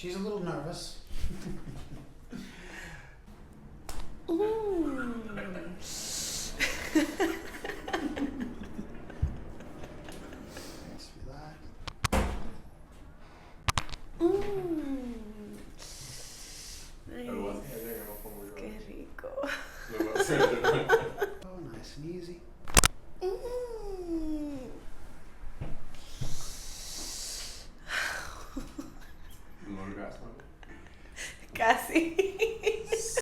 She's a little nervous. Qué rico. Oh, nice and easy. Casi.